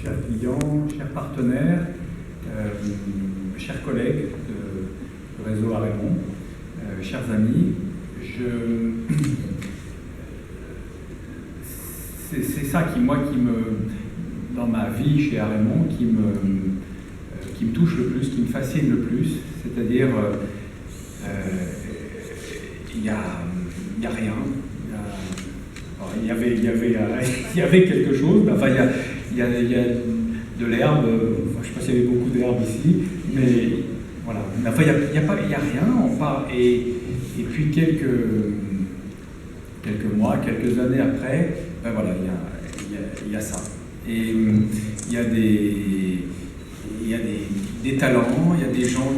chers clients, chers partenaires, chers collègues du réseau Arémon, chers amis, c'est ça qui, moi, dans ma vie chez Arémon, qui me touche le plus, qui me fascine le plus, c'est-à-dire il y a rien. Il y avait quelque chose, enfin il y a de l'herbe, je ne sais pas s'il y avait beaucoup d'herbe ici, mais voilà. Enfin, il n'y a rien, enfin, et puis quelques mois, quelques années après, ben voilà, il y a ça. Et il y a des talents, il y a des gens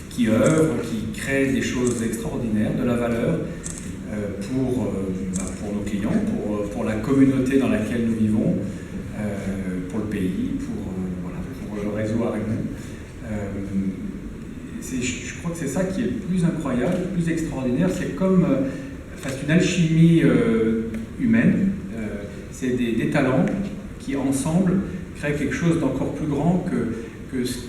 qui œuvrent, qui créent des choses extraordinaires, de la valeur pour nos clients, pour la communauté dans laquelle nous vivons, pour le pays, pour le réseau Arémon. Je crois que c'est ça qui est le plus incroyable, le plus extraordinaire. C'est comme une alchimie humaine. C'est des talents qui, ensemble, créent quelque chose d'encore plus grand que ce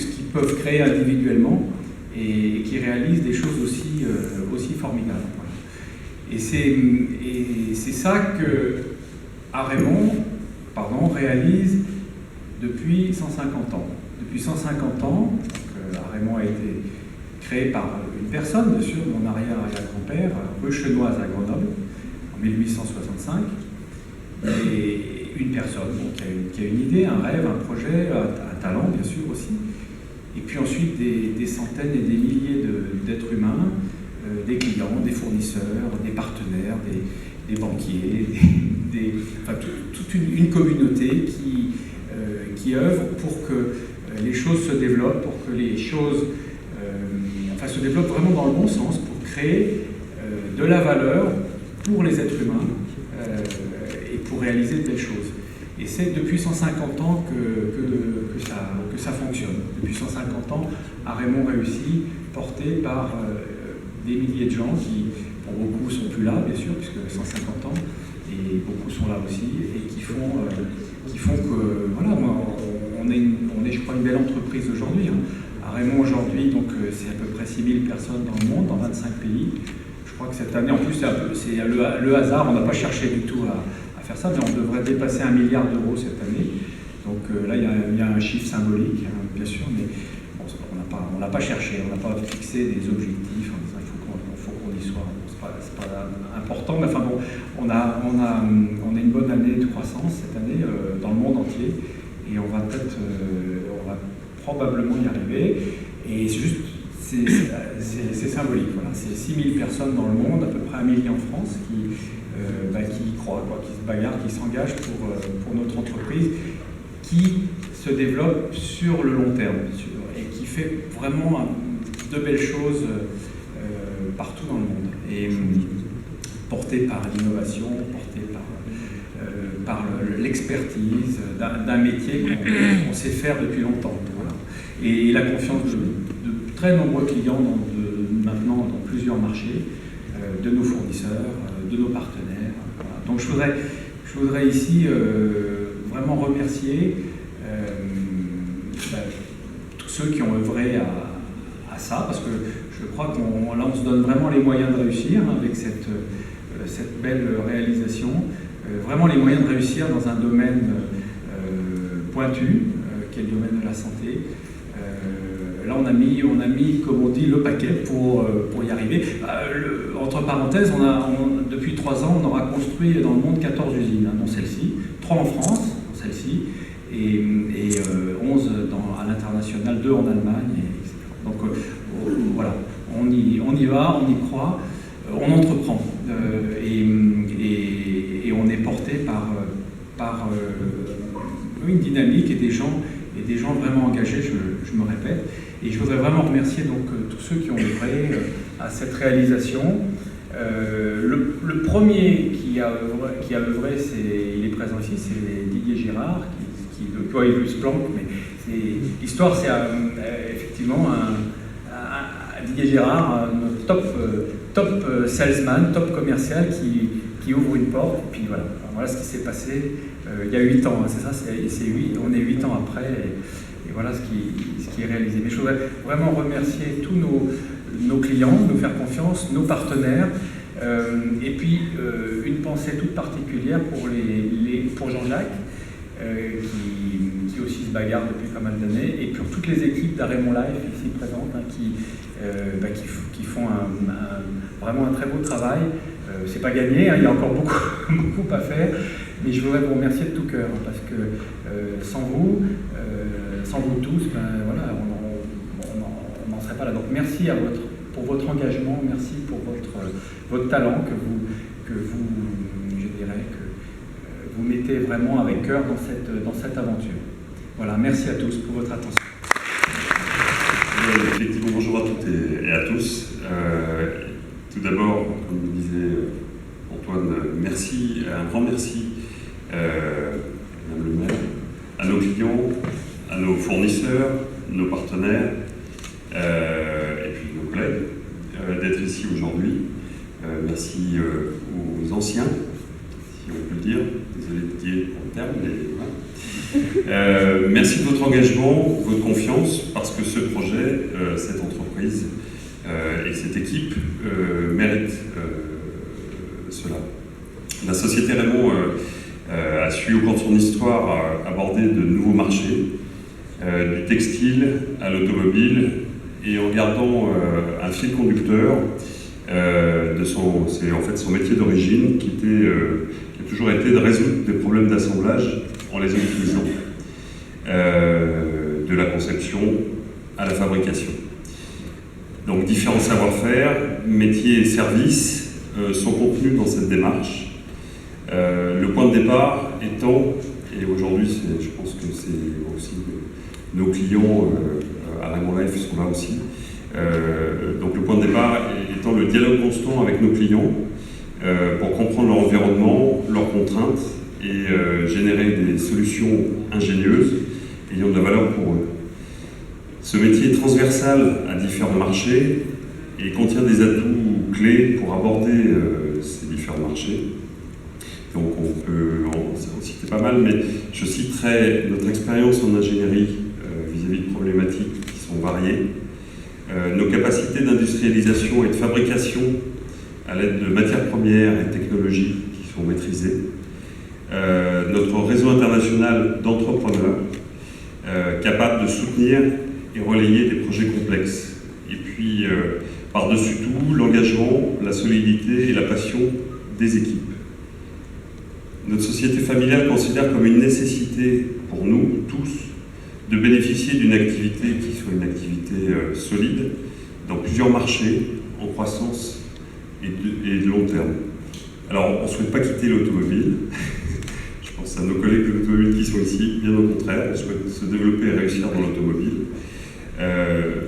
qu'ils peuvent créer individuellement et qui réalisent des choses aussi formidables. Et c'est ça que Arémon réalise depuis 150 ans. Depuis 150 ans, Arémon a été créé par une personne, bien sûr, mon arrière-grand-père, rue Chenoise à Grenoble, en 1865. Et une personne qui a une idée, un rêve, un projet, un talent, bien sûr, aussi. Et puis ensuite, des centaines et des milliers d'êtres humains, des clients, des fournisseurs, des partenaires, des banquiers, toute une communauté qui œuvre pour que les choses se développent, pour que les choses se développent vraiment dans le bon sens, pour créer de la valeur pour les êtres humains et pour réaliser de belles choses. Et c'est depuis 150 ans que ça fonctionne. Depuis 150 ans, Arémon réussit, porté par des milliers de gens qui, pour beaucoup, ne sont plus là, bien sûr, puisque 150 ans, et beaucoup sont là aussi, et qui font que, voilà, on est, je crois, une belle entreprise aujourd'hui. Arémon, aujourd'hui, donc, c'est à peu près 6000 personnes dans le monde, dans 25 pays. Je crois que cette année, en plus, c'est le hasard, on n'a pas cherché du tout à faire ça, mais on devrait dépasser 1 milliard d'euros cette année. Donc là, il y a un chiffre symbolique, bien sûr, mais bon, on n'a pas cherché, on n'a pas fixé des objectifs en disant il faut qu'on y soit. Bon, c'est pas important, mais enfin bon, on a une bonne année de croissance cette année dans le monde entier, et on va probablement y arriver. Et c'est symbolique, voilà. C'est 6000 personnes dans le monde, à peu près 1 million en France, qui y croient, qui se bagarrent, qui s'engagent pour notre entreprise, qui se développe sur le long terme, et qui fait vraiment de belles choses partout dans le monde, et porté par l'innovation, porté par l'expertise d'un métier qu'on sait faire depuis longtemps. Voilà. Et la confiance de très nombreux clients maintenant dans plusieurs marchés, de nos fournisseurs, de nos partenaires. Voilà. Donc je voudrais ici vraiment remercier tous ceux qui ont œuvré à ça, parce que je crois qu'on se donne vraiment les moyens de réussir avec cette belle réalisation, vraiment les moyens de réussir dans un domaine pointu, qui est le domaine de la santé. Là, on a mis, comme on dit, le paquet pour y arriver. Entre parenthèses, depuis 3 ans, on aura construit dans le monde 14 usines, dont celle-ci, 3 en France, dont celle-ci, et 11 à l'international, 2 en Allemagne, etc. Donc voilà, on y va, on y croit, on entreprend, et on est porté par une dynamique et des gens vraiment engagés, je me répète. Et je voudrais vraiment remercier donc tous ceux qui ont œuvré à cette réalisation. Le premier qui a œuvré, il est présent ici, c'est Didier Girard, il se planque, mais l'histoire, c'est effectivement Didier Girard, notre top salesman, top commercial qui ouvre une porte, et puis voilà ce qui s'est passé il y a 8 ans, c'est ça, on est 8 ans après, et voilà ce qui est réalisé. Mais je voudrais vraiment remercier tous nos clients, nous faire confiance, nos partenaires, et puis une pensée toute particulière pour Jean-Jacques, qui aussi se bagarre depuis pas mal d'années, et pour toutes les équipes d'Arémon Life ici présentes, hein, qui font vraiment un très beau travail. C'est pas gagné, hein, il y a encore beaucoup à faire, mais je voudrais vous remercier de tout cœur, hein, parce que sans vous tous, voilà, on n'en serait pas là. Donc merci pour votre engagement, merci pour votre talent que vous mettez vraiment avec cœur dans cette aventure. Voilà, merci à tous pour votre attention. Effectivement, bonjour à toutes et à tous. Tout d'abord, comme le disait Antoine, merci, un grand merci Madame le maire, à nos clients, à nos fournisseurs, nos partenaires et puis nos collègues d'être ici aujourd'hui. Merci aux anciens, si on peut le dire. Désolé de dire pour le terme, mais voilà. Merci de votre engagement, votre confiance, parce que ce projet, cette entreprise et cette équipe méritent cela. La société Arémon a su, au cours de son histoire, aborder de nouveaux marchés, du textile à l'automobile, et en gardant un fil conducteur c'est en fait son métier d'origine qui a toujours été de résoudre des problèmes d'assemblage en les utilisant, de la conception à la fabrication. Donc différents savoir-faire, métiers et services sont contenus dans cette démarche. Le point de départ étant, et aujourd'hui je pense que c'est aussi nos clients à Arémon Life sont là aussi, donc le point de départ étant le dialogue constant avec nos clients pour comprendre leur environnement, leurs contraintes et générer des solutions ingénieuses ayant de la valeur pour eux. Ce métier est transversal à différents marchés et contient des atouts clés pour aborder ces différents marchés. Donc on peut en citer pas mal, mais je citerai notre expérience en ingénierie vis-à-vis de problématiques qui sont variées, nos capacités d'industrialisation et de fabrication à l'aide de matières premières et technologies qui sont maîtrisées, notre réseau international d'entrepreneurs capables de soutenir et relayer des projets complexes, et puis par-dessus tout l'engagement, la solidité et la passion des équipes. Notre société familiale considère comme une nécessité pour nous tous de bénéficier d'une activité qui soit une activité solide dans plusieurs marchés en croissance et de long terme. Alors, on ne souhaite pas quitter l'automobile. Je pense à nos collègues de l'automobile qui sont ici, bien au contraire, on souhaite se développer et réussir dans l'automobile.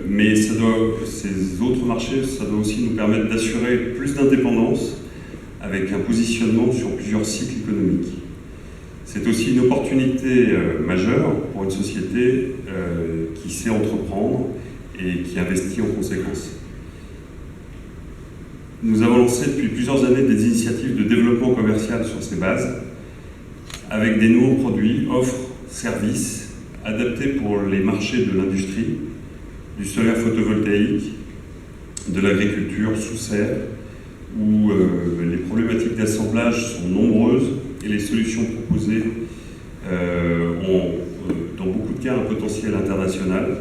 Mais ces autres marchés, ça doit aussi nous permettre d'assurer plus d'indépendance avec un positionnement sur plusieurs cycles économiques. C'est aussi une opportunité majeure pour une société qui sait entreprendre et qui investit en conséquence. Nous avons lancé depuis plusieurs années des initiatives de développement commercial sur ces bases, avec des nouveaux produits, offres, services, adaptés pour les marchés de l'industrie, du solaire photovoltaïque, de l'agriculture sous serre, où les problématiques d'assemblage sont nombreuses et les solutions proposées ont, dans beaucoup de cas, un potentiel international.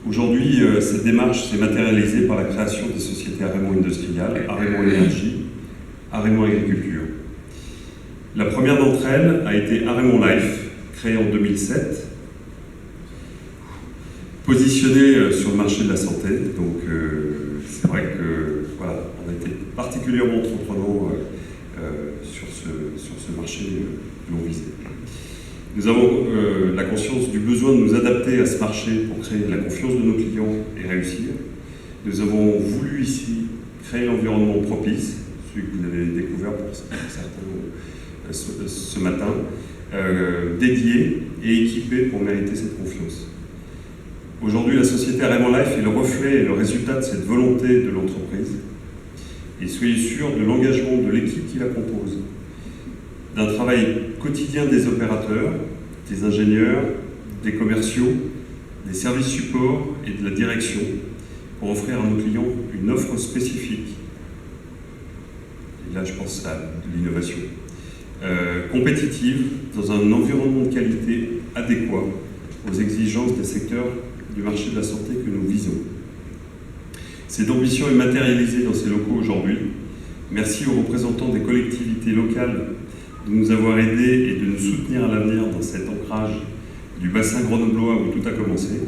Aujourd'hui, cette démarche s'est matérialisée par la création des sociétés Arémon Industrial, Arémon Énergie, Arémon Agriculture. La première d'entre elles a été Arémon Life, créée en 2007, positionnée sur le marché de la santé. Donc, c'est vrai que voilà, on a été particulièrement entreprenants sur ce marché que l'on visait. Nous avons la conscience du besoin de nous adapter à ce marché pour créer la confiance de nos clients et réussir. Nous avons voulu ici créer l'environnement propice, celui que vous avez découvert pour certains ce matin, dédié et équipé pour mériter cette confiance. Aujourd'hui, la société Arémon Life est le reflet et le résultat de cette volonté de l'entreprise. Et soyez sûrs de l'engagement de l'équipe qui la compose, d'un travail quotidien des opérateurs, des ingénieurs, des commerciaux, des services supports et de la direction pour offrir à nos clients une offre spécifique. Et là, je pense à l'innovation. Compétitive dans un environnement de qualité adéquat aux exigences des secteurs du marché de la santé que nous visons. Cette ambition est matérialisée dans ces locaux aujourd'hui. Merci aux représentants des collectivités locales de nous avoir aidés et de nous soutenir à l'avenir dans cet ancrage du bassin grenoblois où tout a commencé.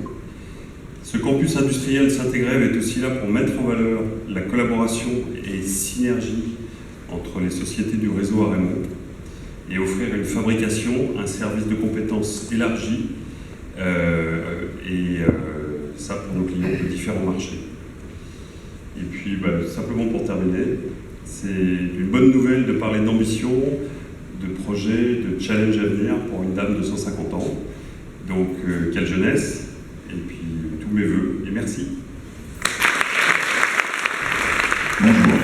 Ce campus industriel Saint-Égrève est aussi là pour mettre en valeur la collaboration et synergie entre les sociétés du réseau à Raymond et offrir une fabrication, un service de compétences élargi ça pour nos clients de différents marchés. Et puis, simplement pour terminer, c'est une bonne nouvelle de parler d'ambition, de projet, de challenge à venir pour une dame de 150 ans. Donc, quelle jeunesse, et puis tous mes vœux, et merci. Bonjour,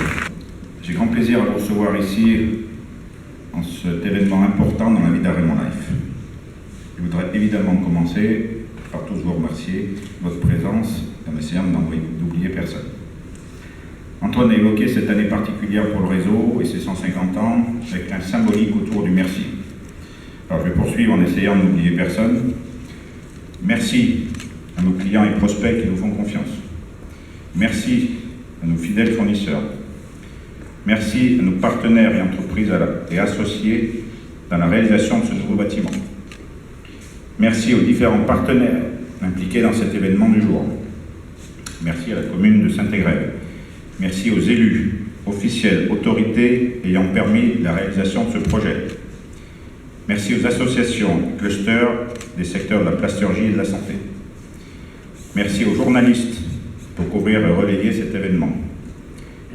j'ai grand plaisir à vous recevoir ici en cet événement important dans la vie d'Araymond Life. Je voudrais évidemment commencer par tous vous remercier de votre présence en essayant d'oublier personne. Antoine a évoqué cette année particulière pour le réseau et ses 150 ans avec un symbolique autour du merci. Alors je vais poursuivre en essayant de n'oublier personne. Merci à nos clients et prospects qui nous font confiance. Merci à nos fidèles fournisseurs. Merci à nos partenaires et entreprises et associés dans la réalisation de ce nouveau bâtiment. Merci aux différents partenaires impliqués dans cet événement du jour. Merci à la commune de Saint-Égrève. Merci aux élus, officiels, autorités ayant permis la réalisation de ce projet. Merci aux associations, clusters des secteurs de la plasturgie et de la santé. Merci aux journalistes pour couvrir et relayer cet événement.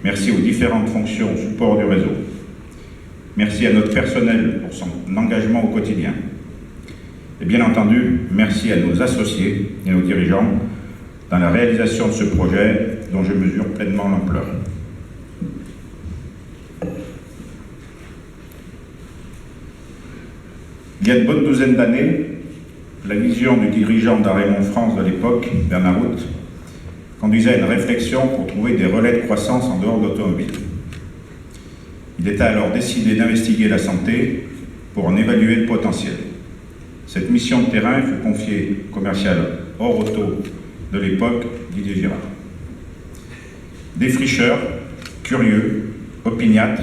Merci aux différentes fonctions support du réseau. Merci à notre personnel pour son engagement au quotidien. Et bien entendu, merci à nos associés et nos dirigeants dans la réalisation de ce projet dont je mesure pleinement l'ampleur. Il y a une bonne douzaine d'années, la vision du dirigeant d'Araymond France de l'époque, Bernard Rout, conduisait à une réflexion pour trouver des relais de croissance en dehors de l'automobile. Il était alors décidé d'investiguer la santé pour en évaluer le potentiel. Cette mission de terrain fut confiée au commercial hors auto de l'époque, Didier Girard. Défricheur, curieux, opiniâtre,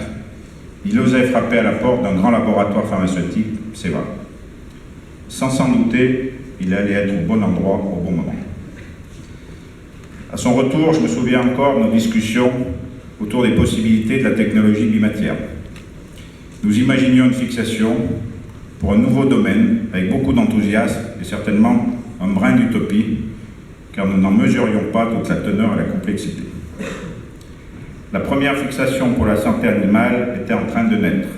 il osait frapper à la porte d'un grand laboratoire pharmaceutique, Seva. Sans s'en douter, il allait être au bon endroit au bon moment. À son retour, je me souviens encore de nos discussions autour des possibilités de la technologie bimatière. Nous imaginions une fixation pour un nouveau domaine avec beaucoup d'enthousiasme et certainement un brin d'utopie, car nous n'en mesurions pas toute la teneur et la complexité. La première fixation pour la santé animale était en train de naître,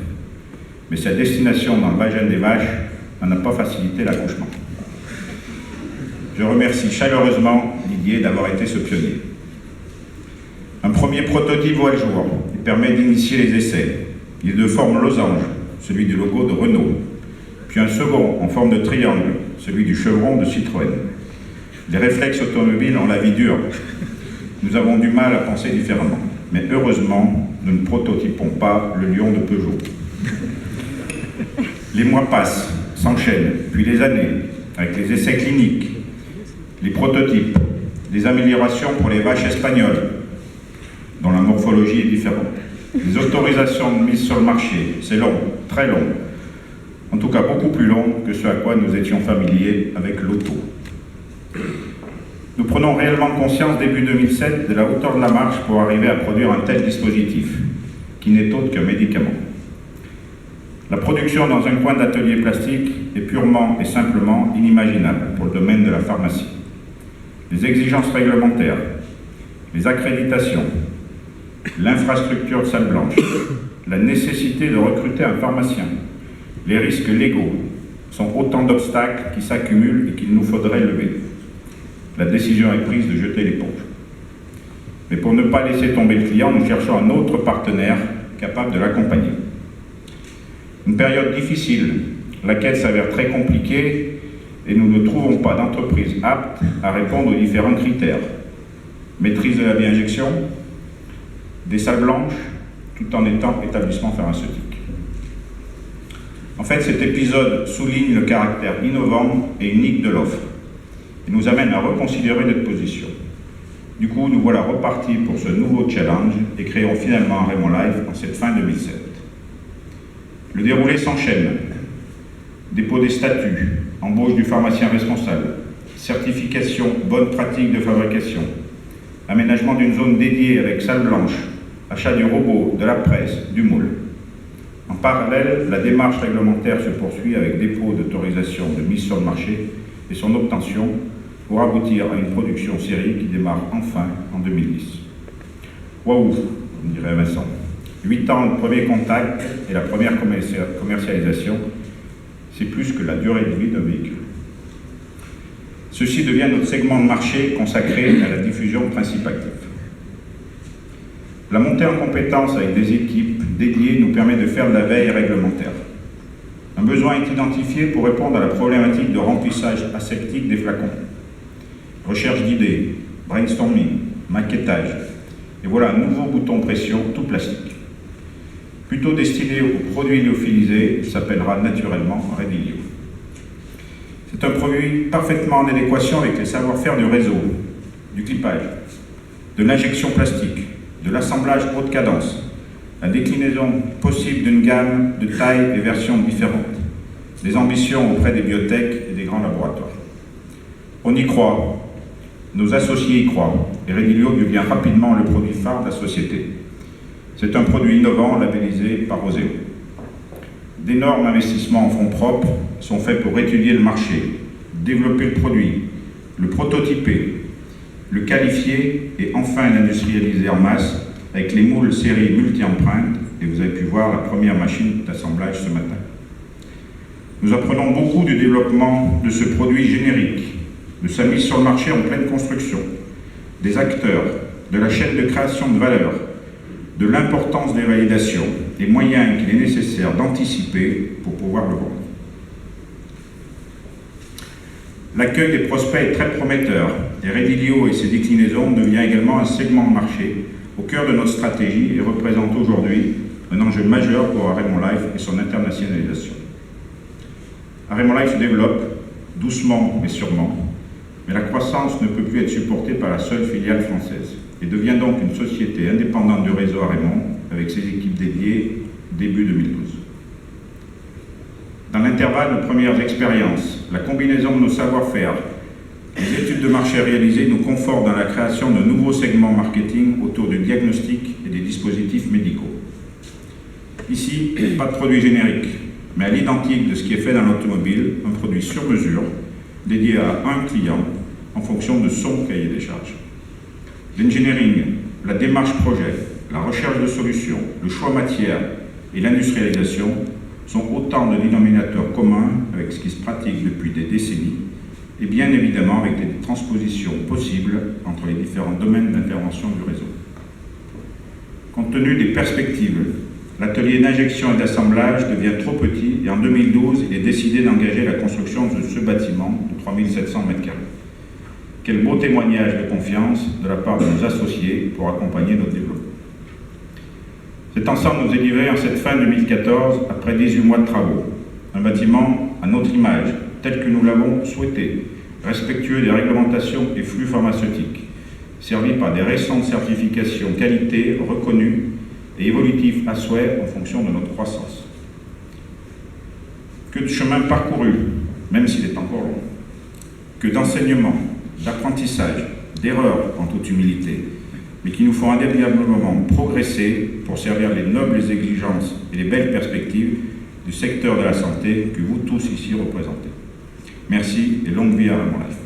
mais sa destination dans le vagin des vaches n'en a pas facilité l'accouchement. Je remercie chaleureusement Didier d'avoir été ce pionnier. Un premier prototype voit le jour et permet d'initier les essais. Il est de forme losange, celui du logo de Renault, puis un second en forme de triangle, celui du chevron de Citroën. Les réflexes automobiles ont la vie dure. Nous avons du mal à penser différemment. Mais heureusement, nous ne prototypons pas le lion de Peugeot. Les mois passent, s'enchaînent, puis les années, avec les essais cliniques, les prototypes, des améliorations pour les vaches espagnoles, dont la morphologie est différente. Les autorisations de mise sur le marché, c'est long, très long. En tout cas, beaucoup plus long que ce à quoi nous étions familiers avec l'auto. Nous prenons réellement conscience début 2007 de la hauteur de la marche pour arriver à produire un tel dispositif, qui n'est autre qu'un médicament. La production dans un coin d'atelier plastique est purement et simplement inimaginable pour le domaine de la pharmacie. Les exigences réglementaires, les accréditations, l'infrastructure de salle blanche, la nécessité de recruter un pharmacien, les risques légaux sont autant d'obstacles qui s'accumulent et qu'il nous faudrait lever. La décision est prise de jeter l'éponge. Mais pour ne pas laisser tomber le client, nous cherchons un autre partenaire capable de l'accompagner. Une période difficile, laquelle s'avère très compliquée et nous ne trouvons pas d'entreprise apte à répondre aux différents critères. Maîtrise de la bioinjection, des salles blanches, tout en étant établissement pharmaceutique. En fait, cet épisode souligne le caractère innovant et unique de l'offre et nous amène à reconsidérer notre position. Du coup, nous voilà repartis pour ce nouveau challenge et créons finalement Raymond Life en cette fin 2007. Le déroulé s'enchaîne. Dépôt des statuts, embauche du pharmacien responsable, certification bonne pratique de fabrication, aménagement d'une zone dédiée avec salle blanche, achat du robot, de la presse, du moule. En parallèle, la démarche réglementaire se poursuit avec dépôt d'autorisation de mise sur le marché et son obtention pour aboutir à une production série qui démarre enfin en 2010. Waouh, me dirait Vincent. 8 ans, le premier contact et la première commercialisation, c'est plus que la durée de vie d'un véhicule. Ceci devient notre segment de marché consacré à la diffusion de principes actifs. La montée en compétence avec des équipes dédiées nous permet de faire de la veille réglementaire. Un besoin est identifié pour répondre à la problématique de remplissage aseptique des flacons. Recherche d'idées, brainstorming, maquettage, et voilà un nouveau bouton pression tout plastique. Plutôt destiné aux produits lyophilisés, il s'appellera naturellement Redilio. C'est un produit parfaitement en adéquation avec les savoir-faire du réseau, du clippage, de l'injection plastique, de l'assemblage haute cadence, la déclinaison possible d'une gamme de tailles et versions différentes, des ambitions auprès des biotech et des grands laboratoires. On y croit, nos associés y croient, et Redilio devient rapidement le produit phare de la société. C'est un produit innovant labellisé par Oseo. D'énormes investissements en fonds propres sont faits pour étudier le marché, développer le produit, le prototyper, le qualifier et enfin l'industrialiser en masse avec les moules série multi-empreintes, et vous avez pu voir la première machine d'assemblage ce matin. Nous apprenons beaucoup du développement de ce produit générique, de sa mise sur le marché en pleine construction, des acteurs, de la chaîne de création de valeur, de l'importance des validations, des moyens qu'il est nécessaire d'anticiper pour pouvoir le vendre. L'accueil des prospects est très prometteur et Redilio et ses déclinaisons devient également un segment de marché au cœur de notre stratégie et représente aujourd'hui un enjeu majeur pour Raymond Life et son internationalisation. Raymond Life se développe doucement mais sûrement, mais la croissance ne peut plus être supportée par la seule filiale française et devient donc une société indépendante du réseau Raymond avec ses équipes dédiées début 2012. Dans l'intervalle, nos premières expériences, la combinaison de nos savoir-faire, les études de marché réalisées nous confortent dans la création de nouveaux segments marketing autour du diagnostic et des dispositifs médicaux. Ici, pas de produit générique, mais à l'identique de ce qui est fait dans l'automobile, un produit sur mesure, dédié à un client en fonction de son cahier des charges. L'engineering, la démarche projet, la recherche de solutions, le choix matière et l'industrialisation sont autant de dénominateurs communs avec ce qui se pratique depuis des décennies et bien évidemment avec des transpositions possibles entre les différents domaines d'intervention du réseau. Compte tenu des perspectives, l'atelier d'injection et d'assemblage devient trop petit et en 2012, il est décidé d'engager la construction de ce bâtiment de 3700 m². Quel beau témoignage de confiance de la part de nos associés pour accompagner notre développement. Cet ensemble nous est livré en cette fin 2014, après 18 mois de travaux. Un bâtiment à notre image, tel que nous l'avons souhaité, respectueux des réglementations et flux pharmaceutiques, servi par des récentes certifications qualité reconnues et évolutif à souhait en fonction de notre croissance. Que de chemin parcouru, même s'il est encore long, que d'enseignements, d'apprentissage, d'erreurs en toute humilité, mais qui nous font indéniablement progresser pour servir les nobles exigences et les belles perspectives du secteur de la santé que vous tous ici représentez. Merci et longue vie à Raymond Life.